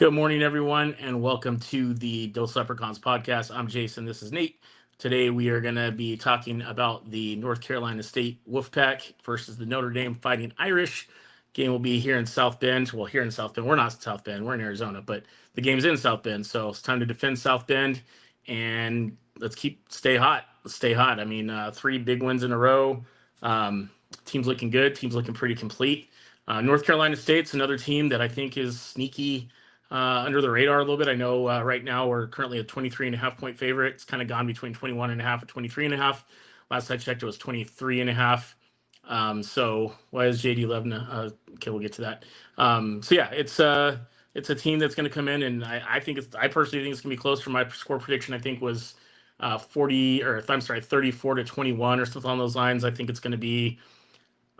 Good morning, everyone, and welcome to the Dos Leprechauns podcast. I'm Jason. This is Nate. Today, we are going to be talking about the North Carolina State Wolfpack versus the Notre Dame Fighting Irish. Game will be here in South Bend. Well, here in South Bend. We're not in South Bend. We're in Arizona, but the game's in South Bend. So it's time to defend South Bend, and let's stay hot. Let's stay hot. I mean, three big wins in a row. Team's looking good. Team's looking pretty complete. North Carolina State's another team that I think is sneaky under the radar a little bit. I know right now we're currently a 23.5 point favorite. It's kind of gone between 21.5 and 23.5. Last I checked, it was 23.5. So why is JD Levin? Okay, we'll get to that. So yeah, it's a team that's going to come in, and I personally think it's going to be close. For my score prediction, I think was 34-21 or something on those lines. I think it's going to be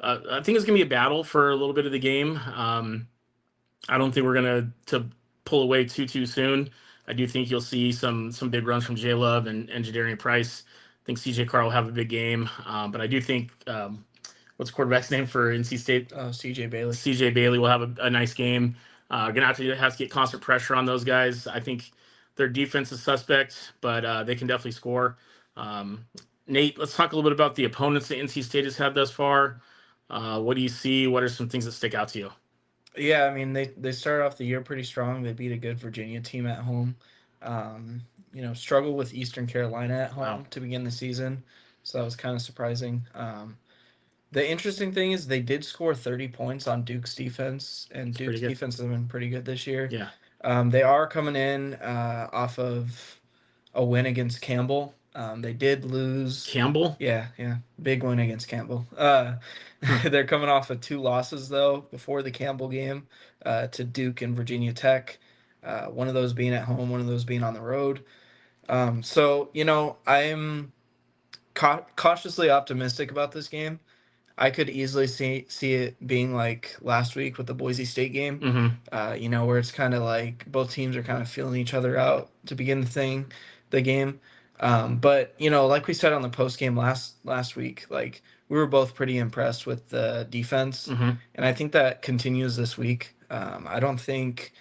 a battle for a little bit of the game. I don't think we're going to pull away too soon. I do think you'll see some big runs from J Love and Jadarian Price. I think CJ Carr will have a big game, but I do think what's the quarterback's name for NC State? CJ Bailey. CJ Bailey will have a nice game. Gonna have to get constant pressure on those guys. I think their defense is suspect, but they can definitely score. Nate, let's talk a little bit about the opponents that NC State has had thus far. What do you see? What are some things that stick out to you? Yeah, I mean they started off the year pretty strong. They beat a good Virginia team at home. Struggled with Eastern Carolina at home to begin the season, so that was kind of surprising. The interesting thing is they did score 30 points on Duke's defense, and Duke's defense has been pretty good this year. Yeah. They are coming in off of a win against Campbell. They did lose. Campbell? Yeah. Big win against Campbell. They're coming off of two losses, though, before the Campbell game to Duke and Virginia Tech. One of those being at home, one of those being on the road. I'm cautiously optimistic about this game. I could easily see it being like last week with the Boise State game, where it's kind of like both teams are kind of feeling each other out to begin the game. But like we said on the post game last week, like we were both pretty impressed with the defense, and I think that continues this week. I don't think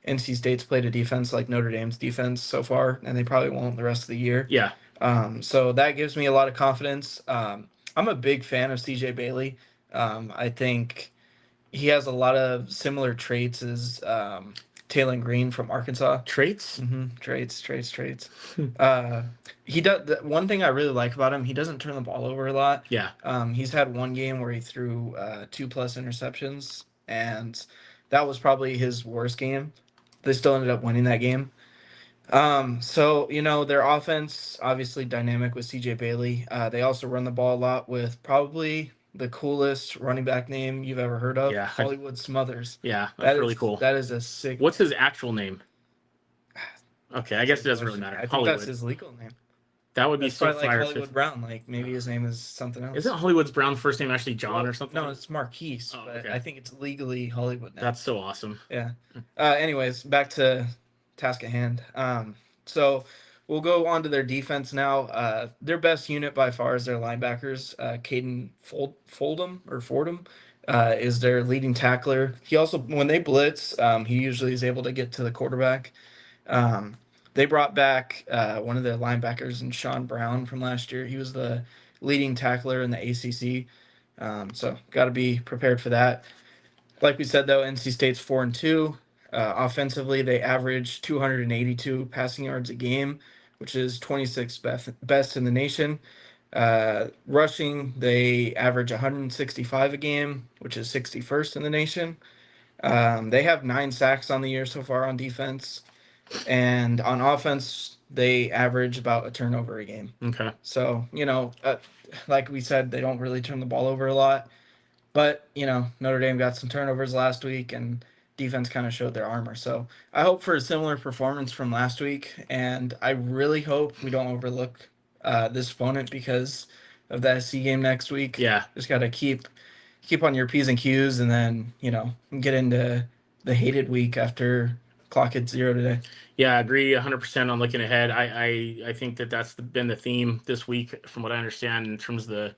NC State's played a defense like Notre Dame's defense so far, and they probably won't the rest of the year. Yeah. So that gives me a lot of confidence. I'm a big fan of CJ Bailey. I think he has a lot of similar traits as Taylon Green from Arkansas. Traits? Traits. He does. One thing I really like about him, he doesn't turn the ball over a lot. Yeah. He's had one game where he threw 2+ interceptions, and that was probably his worst game. They still ended up winning that game. Their offense, obviously dynamic with CJ Bailey. They also run the ball a lot with probably the coolest running back name you've ever heard of. Yeah. Hollywood Smothers. Yeah, that's really cool. That is a sick. What's his actual name? Okay, I guess it doesn't really matter. I think Hollywood. that's his legal name. That would be That's so probably like fire. Hollywood Brown. Like maybe his name is something else. Isn't Hollywood's Brown's first name actually John or something? No, it's Marquise. Oh, but okay. I think it's legally Hollywood now. That's so awesome. Yeah. Anyways, back to task at hand. So we'll go on to their defense now. Their best unit by far is their linebackers. Caden Fordham is their leading tackler. He also, when they blitz, he usually is able to get to the quarterback. They brought back one of their linebackers, in Sean Brown from last year. He was the leading tackler in the ACC. So got to be prepared for that. Like we said, though, NC State's 4-2. Offensively, they average 282 passing yards a game, which is 26th best in the nation. Rushing, they average 165 a game, which is 61st in the nation. They have 9 sacks on the year so far on defense. And on offense, they average about a turnover a game. Okay. So, like we said, they don't really turn the ball over a lot. But, Notre Dame got some turnovers last week, and defense kind of showed their armor. So I hope for a similar performance from last week, and I really hope we don't overlook this opponent because of that SC game next week. Yeah. Just got to keep on your P's and Q's, and then, get into the hated week after clock hit 0 today. Yeah, I agree 100% on looking ahead. I think that's been the theme this week, from what I understand, in terms of the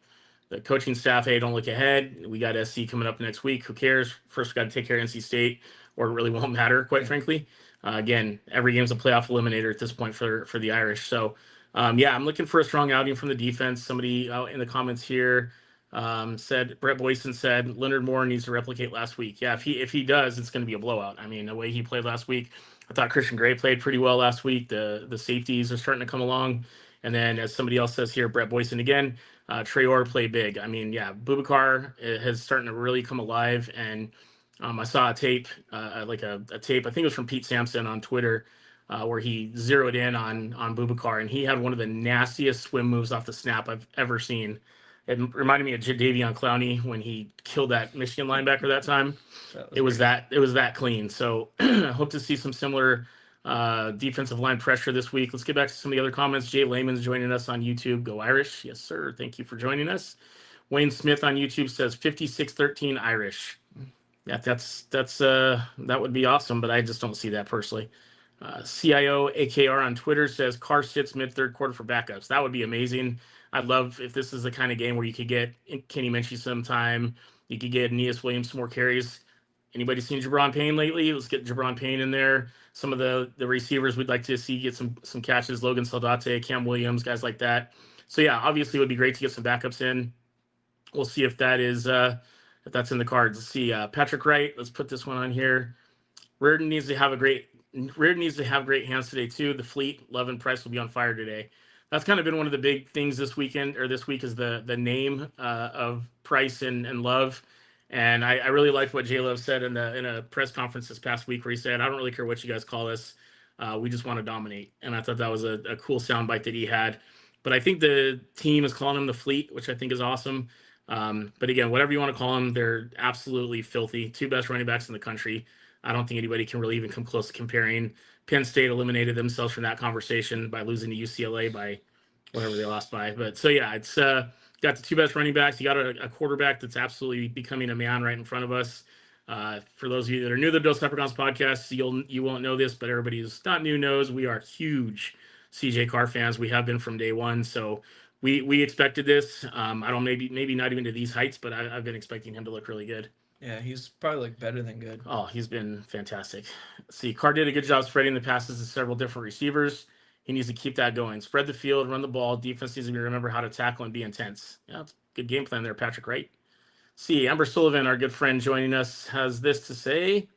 coaching staff. Hey, don't look ahead. We got SC coming up next week. Who cares? First, we got to take care of NC State. or it really won't matter, quite frankly. Again, every game's a playoff eliminator at this point for the Irish. So, yeah, I'm looking for a strong outing from the defense. Somebody out in the comments here said, Brett Boyson said Leonard Moore needs to replicate last week. Yeah, if he does, it's going to be a blowout. I mean, the way he played last week, I thought Christian Gray played pretty well last week. The safeties are starting to come along. And then, as somebody else says here, Brett Boyson again, Traore played big. I mean, yeah, Boubacar has starting to really come alive. And I saw a tape, like a tape, I think it was from Pete Sampson on Twitter, where he zeroed in on Boubacar, and he had one of the nastiest swim moves off the snap I've ever seen. It reminded me of Jadeveon Clowney when he killed that Michigan linebacker that time. It was that clean. So I hope to see some similar defensive line pressure this week. Let's get back to some of the other comments. Jay Lehman's joining us on YouTube. Go Irish. Yes, sir. Thank you for joining us. Wayne Smith on YouTube says 56-13 Irish. Yeah, that would be awesome, but I just don't see that personally. CIO AKR on Twitter says Carr sits mid-third quarter for backups. That would be amazing. I'd love if this is the kind of game where you could get Kenny Minchey some time. You could get Aeneas Williams some more carries. Anybody seen Jabron Payne lately? Let's get Jabron Payne in there. Some of the receivers we'd like to see get some catches. Logan Saldate, Cam Williams, guys like that. So yeah, obviously it would be great to get some backups in. We'll see if that is if that's in the cards. Let's see. Patrick Wright. Let's put this one on here. Reardon needs to have great hands today too. The fleet, Love and Price will be on fire today. That's kind of been one of the big things this week is the name of Price and Love. And I really liked what J Love said in a press conference this past week, where he said, "I don't really care what you guys call us. We just want to dominate." And I thought that was a cool soundbite that he had. But I think the team is calling him the fleet, which I think is awesome. But again, whatever you want to call them, they're absolutely filthy. Two best running backs in the country. I don't think anybody can really even come close to comparing. Penn State eliminated themselves from that conversation by losing to UCLA by whatever they lost by. But so yeah, it's got the two best running backs. You got a quarterback that's absolutely becoming a man right in front of us. For those of you that are new to the Dos Leprechauns podcast, you won't know this, but everybody who's not new knows we are huge CJ Carr fans. We have been from day one. So we expected this. I don't maybe not even to these heights, but I've been expecting him to look really good. Yeah, he's probably better than good. Oh, he's been fantastic. See, Carr did a good job spreading the passes to several different receivers. He needs to keep that going. Spread the field, run the ball. Defense needs to remember how to tackle and be intense. Yeah, it's a good game plan there, Patrick Wright. See, Amber Sullivan, our good friend joining us, has this to say.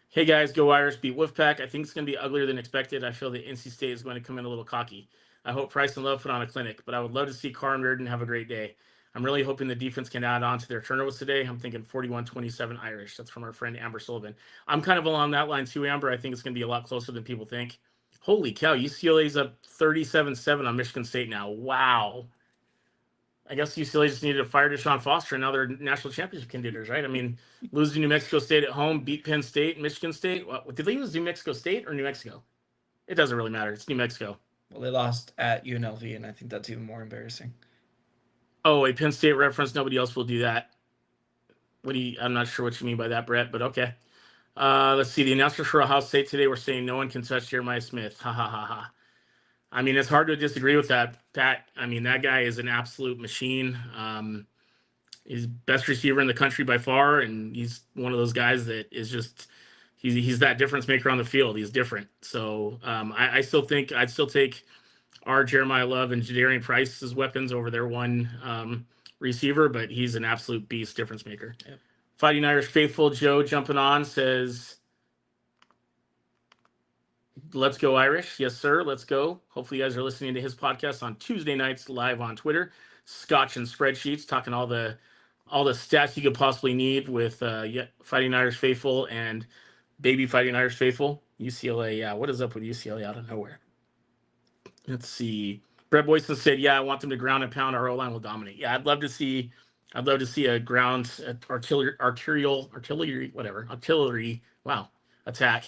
Hey, guys, go Irish, beat Wolfpack. I think it's going to be uglier than expected. I feel that NC State is going to come in a little cocky. I hope Price and Love put on a clinic, but I would love to see Carr and Reardon have a great day. I'm really hoping the defense can add on to their turnovers today. I'm thinking 41-27 Irish. That's from our friend Amber Sullivan. I'm kind of along that line too, Amber. I think it's going to be a lot closer than people think. Holy cow, UCLA's up 37-7 on Michigan State now. Wow. I guess UCLA just needed to fire Deshaun Foster, and now they're national championship contenders, right? I mean, lose to New Mexico State at home, beat Penn State, Michigan State. What, did they lose New Mexico State or New Mexico? It doesn't really matter. It's New Mexico. Well, they lost at UNLV, and I think that's even more embarrassing. Oh, a Penn State reference. Nobody else will do that. I'm not sure what you mean by that, Brett, but okay. Let's see. The announcers for Ohio State today were saying no one can touch Jeremiah Smith. Ha, ha, ha, ha. I mean, it's hard to disagree with that, Pat. I mean, that guy is an absolute machine. He's best receiver in the country by far, and he's one of those guys that is just he's that difference maker on the field. He's different. So I still think I'd still take our Jeremiah Love and Jadarian Price as weapons over their one receiver, but he's an absolute beast, difference maker. Yep. Fighting Irish Faithful Joe jumping on says, let's go Irish. Yes, sir. Let's go. Hopefully you guys are listening to his podcast on Tuesday nights live on Twitter. Scotch and Spreadsheets, talking all the stats you could possibly need with Fighting Irish Faithful and Baby Fighting Irish Faithful. UCLA, yeah. What is up with UCLA out of nowhere? Let's see. Brett Boyson said, yeah, I want them to ground and pound. Our O-line will dominate. Yeah, I'd love to see a ground artillery attack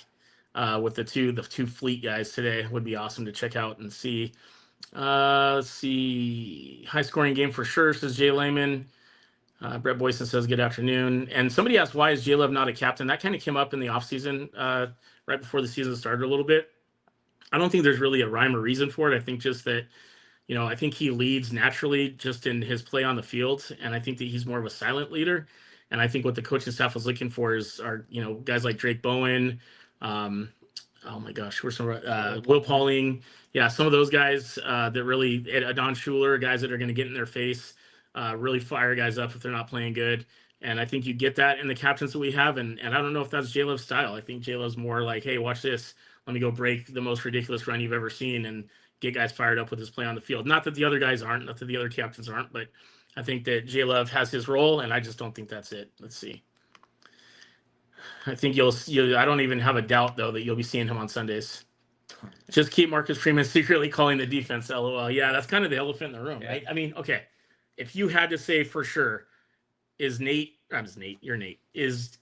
with the two fleet guys today. Would be awesome to check out and see. Let's see. High scoring game for sure, says Jay Lehman. Brett Boyson says, good afternoon. And somebody asked, why is J Love not a captain? That kind of came up in the offseason, right before the season started a little bit. I don't think there's really a rhyme or reason for it. I think just that, I think he leads naturally just in his play on the field. And I think that he's more of a silent leader. And I think what the coaching staff was looking for are guys like Drake Bowen. Oh my gosh, where's some Will Pauling? Yeah, some of those guys that really Don Schuler, guys that are going to get in their face, really fire guys up if they're not playing good. And I think you get that in the captains that we have. And I don't know if that's J Love's style. I think J Love's more like, hey, watch this. Let me go break the most ridiculous run you've ever seen and get guys fired up with his play on the field. Not that the other guys aren't, not that the other captains aren't, but I think that J Love has his role, and I just don't think that's it. Let's see. I think I don't even have a doubt, though, that you'll be seeing him on Sundays. Just keep Marcus Freeman secretly calling the defense, LOL. Yeah, that's kind of the elephant in the room, right? I mean, okay, if you had to say for sure, is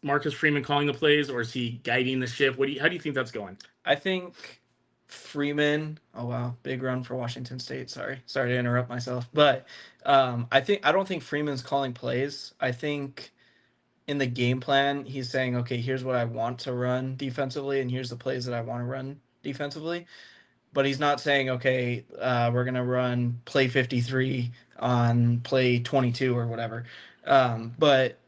Marcus Freeman calling the plays, or is he guiding the ship? How do you think that's going? I think Freeman. Oh wow, big run for Washington State. Sorry to interrupt myself, but I don't think Freeman's calling plays. I think in the game plan he's saying, okay, here's what I want to run defensively, and here's the plays that I want to run defensively. But he's not saying, okay, we're gonna run play 53 on play 22 or whatever. But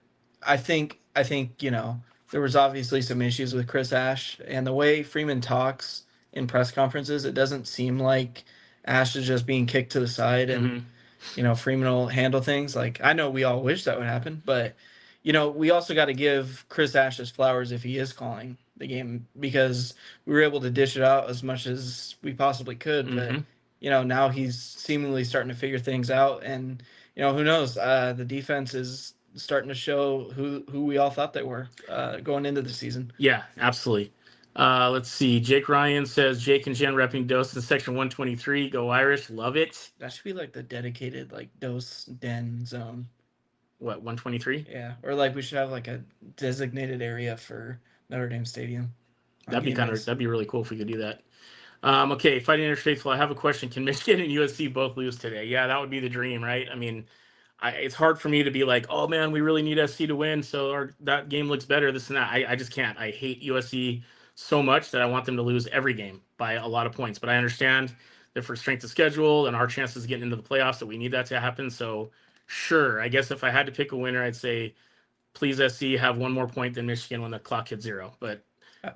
I think there was obviously some issues with Chris Ash, and the way Freeman talks in press conferences, it doesn't seem like Ash is just being kicked to the side and Freeman will handle things. Like, I know we all wish that would happen, but we also got to give Chris Ash his flowers if he is calling the game, because we were able to dish it out as much as we possibly could. But now he's seemingly starting to figure things out, and who knows, the defense is starting to show who we all thought they were going into the season. Yeah, absolutely. Let's see. Jake Ryan says Jake and Jen repping Dose in section 123. Go Irish. Love it. That should be like the dedicated Dose Den zone. What, 123? Yeah, or like we should have like a designated area for Notre Dame Stadium. That'd be really cool if we could do that. Okay, Fighting Irish Faithful, I have a question. Can Michigan and USC both lose today? Yeah, that would be the dream, right? I mean, it's hard for me to be like, oh man, we really need SC to win, so that game looks better, this and that. I just can't. I hate USC so much that I want them to lose every game by a lot of points. But I understand that for strength of schedule and our chances of getting into the playoffs, that we need that to happen. So sure, I guess if I had to pick a winner, I'd say please SC have one more point than Michigan when the clock hits 0. But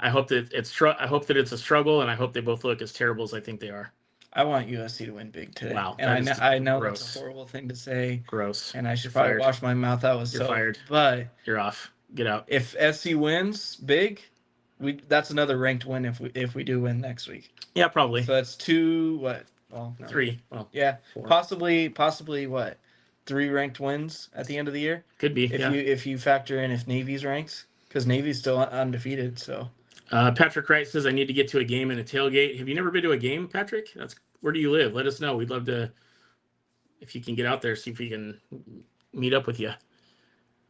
I hope that it's a struggle, and I hope they both look as terrible as I think they are. I want USC to win big today. Wow, and I know gross. That's a horrible thing to say. Gross. And I should probably wash my mouth out. You're fired. But you're off. Get out. If SC wins big, that's another ranked win if we do win next week. Yeah, probably. So that's 2. What? Well, no. 3. Well, yeah, 4. Possibly what? 3 ranked wins at the end of the year. Could be. If you factor in if Navy's ranks, because Navy's still undefeated. So. Patrick Wright says I need to get to a game and a tailgate. Have you never been to a game, Patrick? Where do you live? Let us know. We'd love to, if you can get out there, see if we can meet up with you.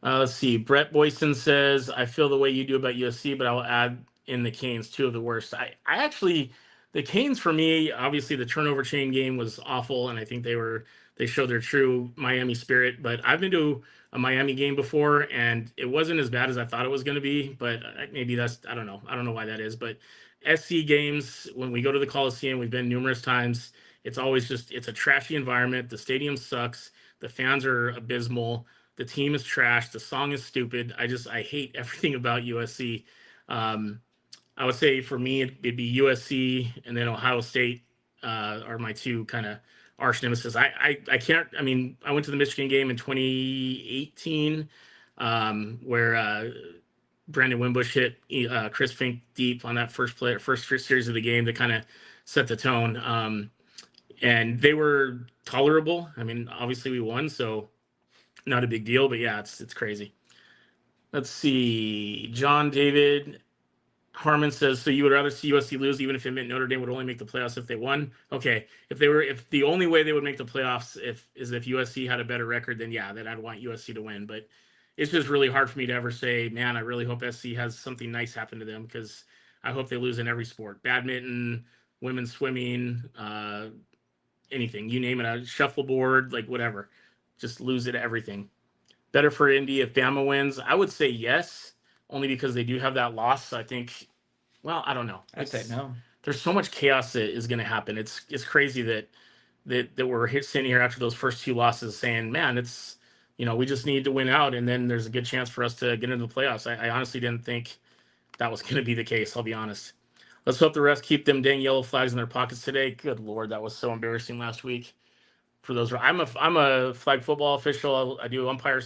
Let's see. Brett Boyson says, I feel the way you do about USC, but I will add in the Canes, 2 of the worst. I actually, the Canes for me, obviously the turnover chain game was awful, and I think they showed their true Miami spirit. But I've been to a Miami game before, and it wasn't as bad as I thought it was going to be. But maybe I don't know. I don't know why that is. But SC games, when we go to the Coliseum, we've been numerous times. It's always it's a trashy environment. The stadium sucks. The fans are abysmal. The team is trash. The song is stupid. I hate everything about USC. I would say for me, it'd be USC and then Ohio State are my 2 kind of arch nemesis. I can't. I mean, I went to the Michigan game in 2018 where Brandon Wimbush hit Chris Fink deep on that first series of the game that kind of set the tone. And they were tolerable. I mean, obviously we won, so not a big deal. But yeah, it's crazy. Let's see. John David Harmon says, so you would rather see USC lose even if it meant Notre Dame would only make the playoffs if they won? Okay. If the only way they would make the playoffs is if USC had a better record, then yeah, then I'd want USC to win. But it's just really hard for me to ever say, man, I really hope SC has something nice happen to them, because I hope they lose in every sport. Badminton, women's swimming, anything, you name it, shuffleboard, like whatever. Just lose it at everything. Better for Indy if Bama wins? I would say yes, only because they do have that loss. I think, well, I don't know. I'd say no. There's so much chaos that is going to happen. It's crazy that we're sitting here after those first 2 losses saying, man, we just need to win out, and then there's a good chance for us to get into the playoffs. I honestly didn't think that was going to be the case. I'll be honest. Let's hope the refs keep them dang yellow flags in their pockets today. Good Lord, that was so embarrassing last week. For those, I'm a flag football official. I do umpiring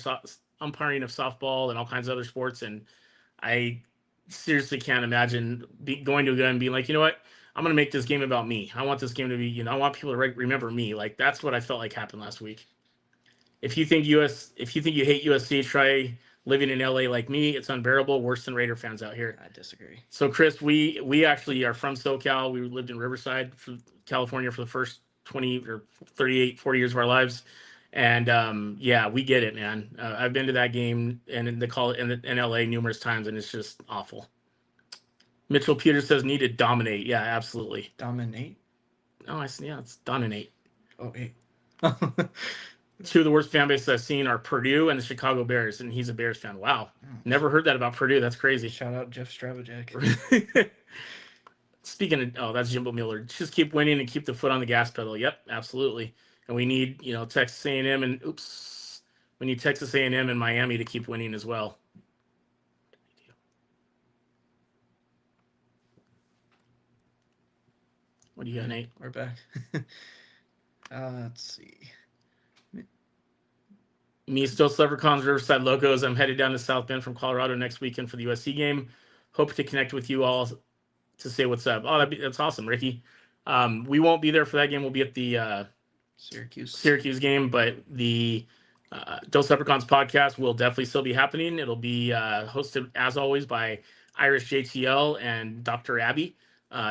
of softball and all kinds of other sports, and I seriously can't imagine going to a gun and being like, you know what, I'm going to make this game about me. I want this game to be, I want people to remember me. Like, that's what I felt like happened last week. If you think you hate USC, try living in LA like me. It's unbearable, worse than Raider fans out here. I disagree. So Chris, we actually are from SoCal. We lived in Riverside, California for the first 20 or 38, 40 years of our lives. And yeah, we get it, man. I've been to that game and they call it in LA numerous times, and it's just awful. Mitchell Peters says need to dominate. Yeah, absolutely. Dominate? Oh, yeah, it's dominate. Oh, hey. Two of the worst fan bases I've seen are Purdue and the Chicago Bears, and he's a Bears fan. Wow. Never heard that about Purdue. That's crazy. Shout out Jeff Stravacek. Speaking of, that's Jimbo Miller. Just keep winning and keep the foot on the gas pedal. Yep, absolutely. And we need, Texas A&M and we need Texas A&M and Miami to keep winning as well. What do you got, Nate? We're back. Let's see. Me, Dos Leprechauns, Riverside Locos. I'm headed down to South Bend from Colorado next weekend for the USC game. Hope to connect with you all to say what's up. Oh, that's awesome, Ricky. We won't be there for that game. We'll be at the Syracuse game, but the Dos Leprechauns podcast will definitely still be happening. It'll be hosted, as always, by Irish JTL and Dr. Abby.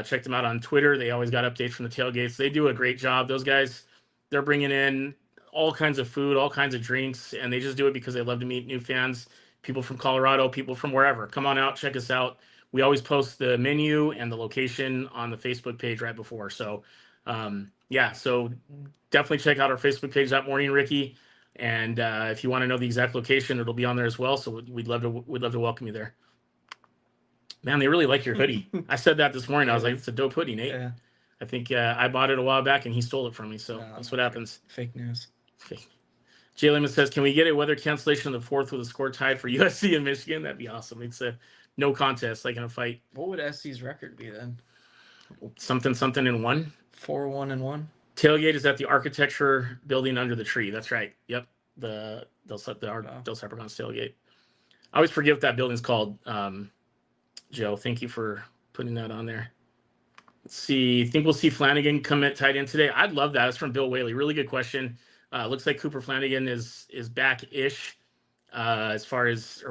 Check them out on Twitter. They always got updates from the tailgates. They do a great job. Those guys, they're bringing in all kinds of food, all kinds of drinks, and they just do it because they love to meet new fans, people from Colorado, people from wherever. Come on out, check us out. We always post the menu and the location on the Facebook page right before. So, yeah, so definitely check out our Facebook page that morning, Ricky. And if you want to know the exact location, it'll be on there as well. So we'd love to welcome you there. Man, they really like your hoodie. I said that this morning. I was like, it's a dope hoodie, Nate. Yeah. I think I bought it a while back and he stole it from me. So that's what happens. Fake news. Jay Lemon says, can we get a weather cancellation of the fourth with a score tied for USC and Michigan? That'd be awesome. It's a no contest, like in a fight. What would SC's record be then? Something and 1. 4-1-1. Tailgate is at the architecture building under the tree. That's right. Yep. The Dos Leprechauns tailgate. I always forget what that building's called. Joe, thank you for putting that on there. Let's see. Think we'll see Flanagan commit tight end today? I'd love that. It's from Bill Whaley. Really good question. Looks like Cooper Flanagan is back-ish. As far as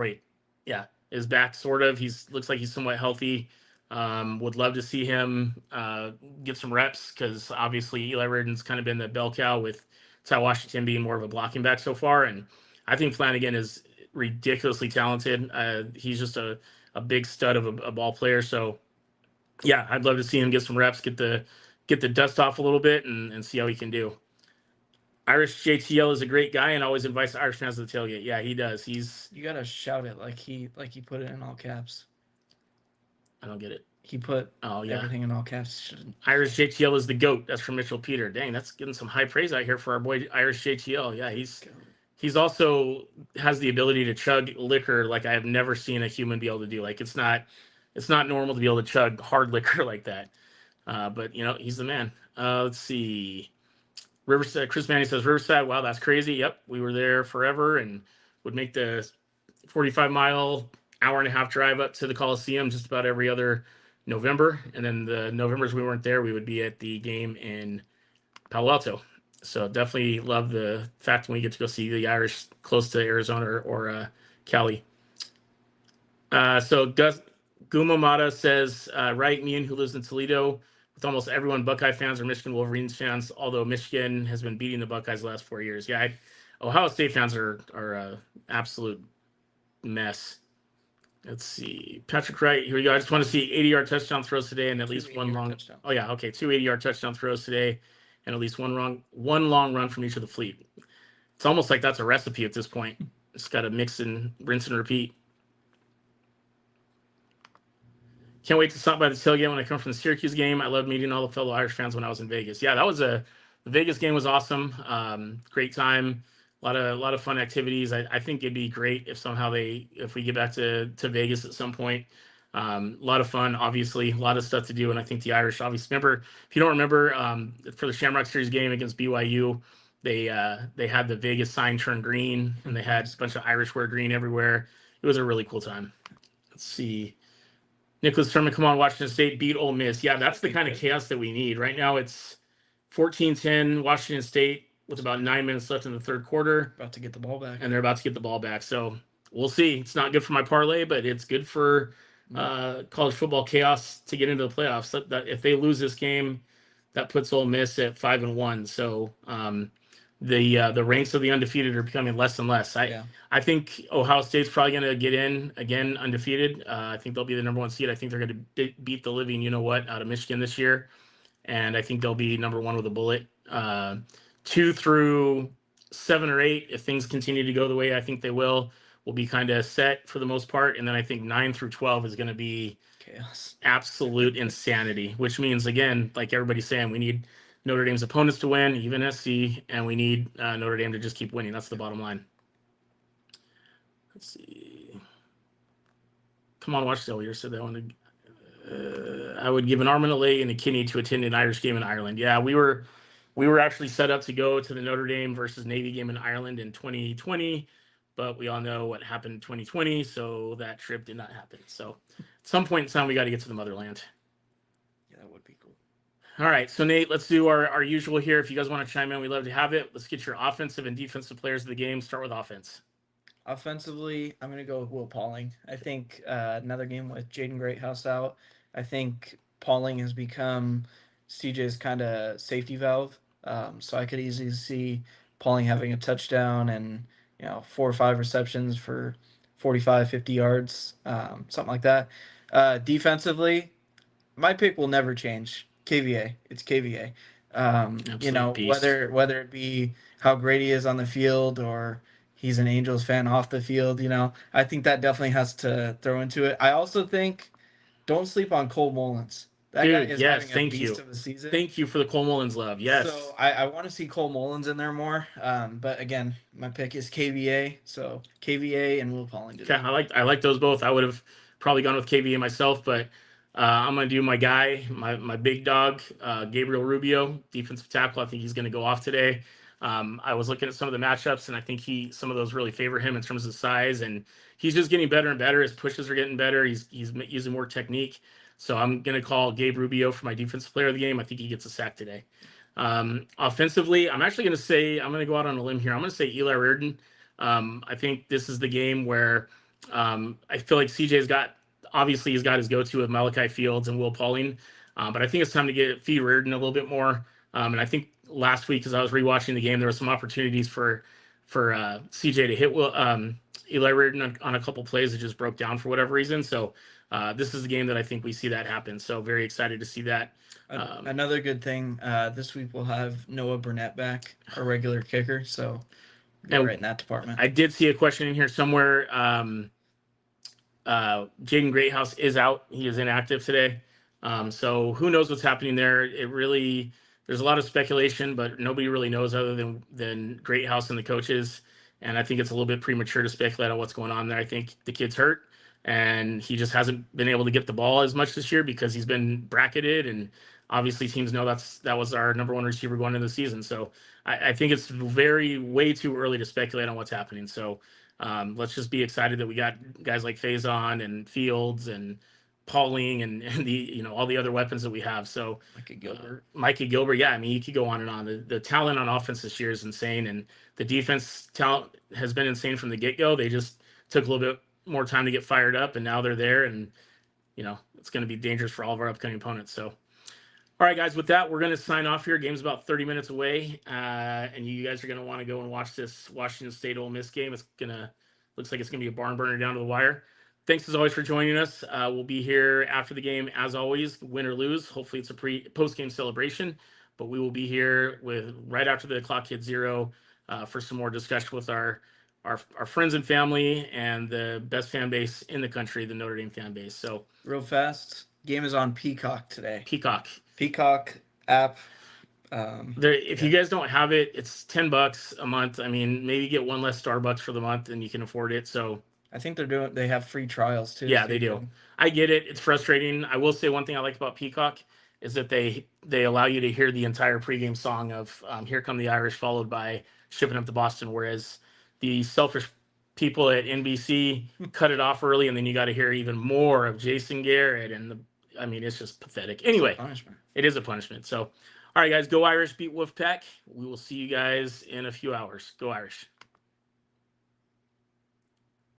is back sort of. Looks like he's somewhat healthy. Would love to see him get some reps because obviously Eli Reardon's kind of been the bell cow with Ty Washington being more of a blocking back so far, and I think Flanagan is ridiculously talented. He's just a big stud of a ball player. So yeah, I'd love to see him get some reps, get the dust off a little bit, and see how he can do. Irish JTL is a great guy and always invites Irish fans to the tailgate. Yeah, he does. You gotta shout it like he put it in all caps. I don't get it. He put everything in all caps. Irish JTL is the GOAT. That's from Mitchell Peter. Dang, that's getting some high praise out here for our boy Irish JTL. Yeah, he's also has the ability to chug liquor like I have never seen a human be able to do. Like it's not normal to be able to chug hard liquor like that. But he's the man. Let's see. Riverside, Chris Manning says Riverside. Wow, that's crazy. Yep, we were there forever and would make the 45-mile, hour-and-a-half drive up to the Coliseum just about every other November. And then the Novembers we weren't there, we would be at the game in Palo Alto. So definitely love the fact when we get to go see the Irish close to Arizona or Cali. So Guma Mata says, right, Mian, who lives in Toledo, with almost everyone Buckeye fans or Michigan Wolverines fans, although Michigan has been beating the Buckeyes the last 4 years. Yeah, Ohio State fans are absolute mess. Let's see. Patrick Wright, here we go. I just want to see 80-yard touchdown throws today and at least one long touchdown. Oh, yeah, okay. 2 80-yard touchdown throws today and at least one long run from each of the fleet. It's almost like that's a recipe at this point. Just got to mix and rinse and repeat. Can't wait to stop by the tailgate when I come from the Syracuse game. I love meeting all the fellow Irish fans when I was in Vegas. Yeah, the Vegas game was awesome. Great time. A lot of fun activities. I think it'd be great if somehow if we get back to Vegas at some point. A lot of fun, obviously, a lot of stuff to do, and I think the Irish, obviously, remember, if you don't remember, for the Shamrock Series game against BYU, they had the Vegas sign turn green, and they had a bunch of Irish wear green everywhere. It was a really cool time. Let's see. Nicholas Thurman, come on, Washington State beat Ole Miss. Yeah, that's the kind of chaos that we need. Right now it's 14-10 Washington State with about 9 minutes left in the third quarter. About to get the ball back. And they're about to get the ball back. So we'll see. It's not good for my parlay, but it's good for college football chaos to get into the playoffs. That if they lose this game, that puts Ole Miss at 5-1. So the ranks of the undefeated are becoming less and less. I think Ohio State's probably going to get in again undefeated. I think they'll be the number one seed. I think they're going to beat the living out of Michigan this year, and I think they'll be number one with a bullet. 2 through 7 or 8, if things continue to go the way I think they will be kind of set for the most part, and then I think 9 through 12 is going to be chaos, absolute insanity. Which means, again, like everybody's saying, we need Notre Dame's opponents to win, even SC, and we need Notre Dame to just keep winning. That's the bottom line. Let's see. Come on, watch Dellier said that one. I would give an arm and a leg and a kidney to attend an Irish game in Ireland. Yeah, we were actually set up to go to the Notre Dame versus Navy game in Ireland in 2020, but we all know what happened in 2020, so that trip did not happen. So at some point in time, we got to get to the motherland. Yeah, that would be cool. All right, so Nate, let's do our usual here. If you guys want to chime in, we'd love to have it. Let's get your offensive and defensive players of the game. Start with offense. Offensively, I'm going to go with Will Pauling. I think another game with Jaden Greathouse out. I think Pauling has become CJ's kind of safety valve. So I could easily see Pauling having a touchdown and 4 or 5 receptions for 45, 50 yards, something like that. Defensively, my pick will never change. KVA. It's KVA. Whether it be how great he is on the field or he's an Angels fan off the field, I think that definitely has to throw into it. I also think don't sleep on Cole Mullins. That guy is having a beast of a season. Thank you for the Cole Mullins love. Yes. So I want to see Cole Mullins in there more. But again, my pick is KVA. So KVA and Will Pauling. Okay, I like those both. I would have probably gone with KVA myself, but I'm gonna do my guy, my big dog, Gabriel Rubio, defensive tackle. I think he's gonna go off today. I was looking at some of the matchups, and I think some of those really favor him in terms of size, and he's just getting better and better. His pushes are getting better. He's using more technique. So I'm going to call Gabe Rubio for my defensive player of the game. I think he gets a sack today. Offensively, I'm actually going to say, I'm going to go out on a limb here. I'm going to say Eli Reardon. I think this is the game where I feel like CJ's obviously he's got his go-to with Malachi Fields and Will Pauling. But I think it's time to feed Reardon a little bit more. And I think last week, as I was rewatching the game, there were some opportunities for CJ to hit Eli Reardon on a couple plays that just broke down for whatever reason. So this is the game that I think we see that happen. So very excited to see that. Another good thing, this week we'll have Noah Burnett back, our regular kicker. So right in that department. I did see a question in here somewhere. Jaden Greathouse is out. He is inactive today. So who knows what's happening there? There's a lot of speculation, but nobody really knows other than Greathouse and the coaches. And I think it's a little bit premature to speculate on what's going on there. I think the kid's hurt, and he just hasn't been able to get the ball as much this year because he's been bracketed. And obviously teams know that was our number one receiver going into the season. So I think it's way too early to speculate on what's happening. So let's just be excited that we got guys like Faison and Fields and Pauling and the all the other weapons that we have. So Micah Gilbert, yeah, I mean, you could go on and on. The talent on offense this year is insane, and the defense talent has been insane from the get-go. They just took a little bit more time to get fired up, and now they're there, and it's going to be dangerous for all of our upcoming opponents. So all right, guys, with that, we're going to sign off here. Game's about 30 minutes away, and you guys are going to want to go and watch this Washington State Ole Miss game. Looks like it's going to be a barn burner down to the wire. Thanks as always for joining us. We'll be here after the game as always, win or lose. Hopefully it's a post-game celebration, but we will be here right after the clock hits 0 for some more discussion with our friends and family and the best fan base in the country, the Notre Dame fan base. So real fast, game is on Peacock today. Peacock app. If you Yeah. guys don't have it, it's $10 a month. I mean, maybe get one less Starbucks for the month and you can afford it. So I think they have free trials too, yeah, so they you do. can. I get it. It's frustrating. I will say one thing I like about Peacock is that they allow you to hear the entire pregame song of "Here Come the Irish," followed by "Shipping Up to Boston." Whereas the selfish people at NBC cut it off early, and then you got to hear even more of Jason Garrett, and I mean, it's just pathetic. It's a Anyway, punishment. it is a punishment. So, all right, guys, go Irish, beat Wolfpack. We will see you guys in a few hours. Go Irish.